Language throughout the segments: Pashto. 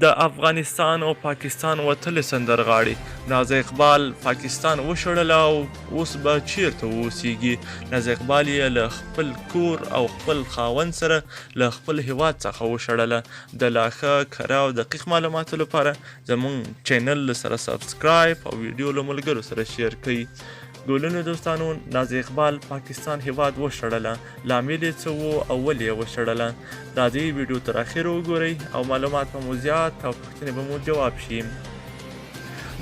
د افغانستان او پاکستان وتلې سندرغاړې نازا اقبال پاکستان وشړله او اوس به چیرته واوسیږي. نازا اقبال یې له خپل کور او خپل خاوند سره له خپل هیواد څخه وشړله. د لا ښه کره او دقیق معلوماتو لپاره زموږ چینل سره سبسکرایب او ویډیو له ملګرو سره شیر کړئ. ګلونو دوستانو، نازا اقبال پاکستان هیواد وشړله. لامل یې څه و او ولې یې وشړله؟ راځئ ویډیو تر اخره وګورئ او معلومات به مو زیات او پوښتنې به مو جواب شي.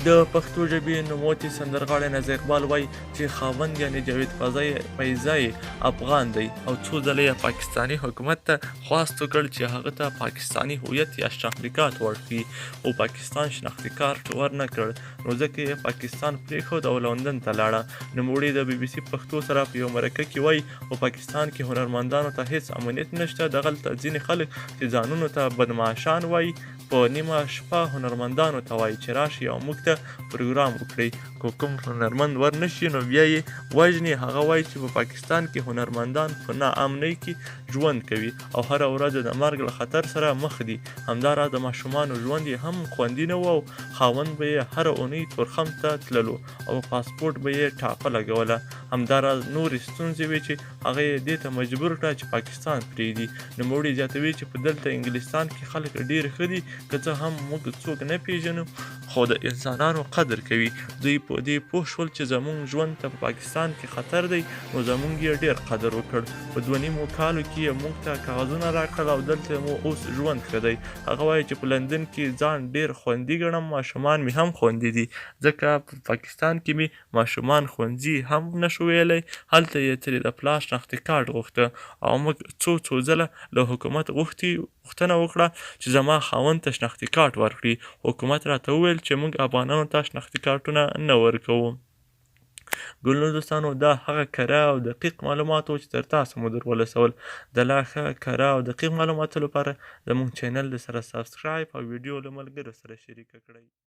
د پښتو ژبې نوموتی سندرغاړی نازا اقبال وایي چې خاوند یعنې جاوید فیضا افغان دی او څو ځله یې پاکستاني حکومت ته خواست وکړ چې هغه ته پاکستاني هویت یا شناختي کارت ورکړي، خو پاکستان شناختي کارت ورنه کړ، نو ځکه یې پاکستان پرېښود او لندن ته لاړه. نوموړي د بي بي سي پښتو سره په یو مرکه کې وایي په پاکستان کې هنرمندانو ته هېڅ امنیت نشته. دغلته ځینې خلک چې ځانونو ته بدمعاشان وایي په نیمه شپه هنرمندانو ته وایي چې راشئ او موږ ته پروګرام وکړئ. که کوم هنرمند ورنشي نو بیا یې وژني. هغه وایي چې په پاکستان کې هنرمندان په ناامنۍ کې ژوند کوي او هره ورځ د مرګ له خطر سره مخ دي. همداراز د ماشومانو ژوند یې هم خوندي نه و او خاوند به یې هره اونۍ تورخم ته تللو او پاسپورټ به یې ټاپه لګوله. همداراز نورې ستونزې وې چې هغه یې دې ته مجبور کړه چې پاکستان پرېږدي. نوموړي زیاتوي چې په دلته انګلستان کې خلک ډېر ښه دي، که څه هم موږ څوک نه پیژنو خو د انسانانو قدر کوي. دوی په دې پوه شول چې زموږ ژوند ته په پاکستان کې خطر دی، نو زموږ یې ډېر قدر وکړ. په 2.5 کالو کې یې موږ ته کاغذونه راکړل او دلته مو اوس ژوند ښه دی. هغه وایي چې په لندن کې ځان ډېر خوندي ګڼم، ماشومان مې هم خوندي دي، ځکه په پاکستان کې مې ماشومان ښوونځي هم نشو ویلی. هلته یې ترې د پلار شناختي کارت غوښته او موږ څو ځله له حکومت غوښتنه وکړه چې زما خاوند ته شناختي کارت ورکړي. حکومت راته وویل چې موږ افغانانو ته شناختي کارتونه نه ورکوو. ګلونو دوستانو، دا هغه کره او دقیق معلومات وو چې تر تاسو مو در ورسول. د لا ښه کره او دقیق معلوماتو لپاره زموږ چینل سره سبسکرایب او ویډیو له ملګرو سره شریکه کړئ.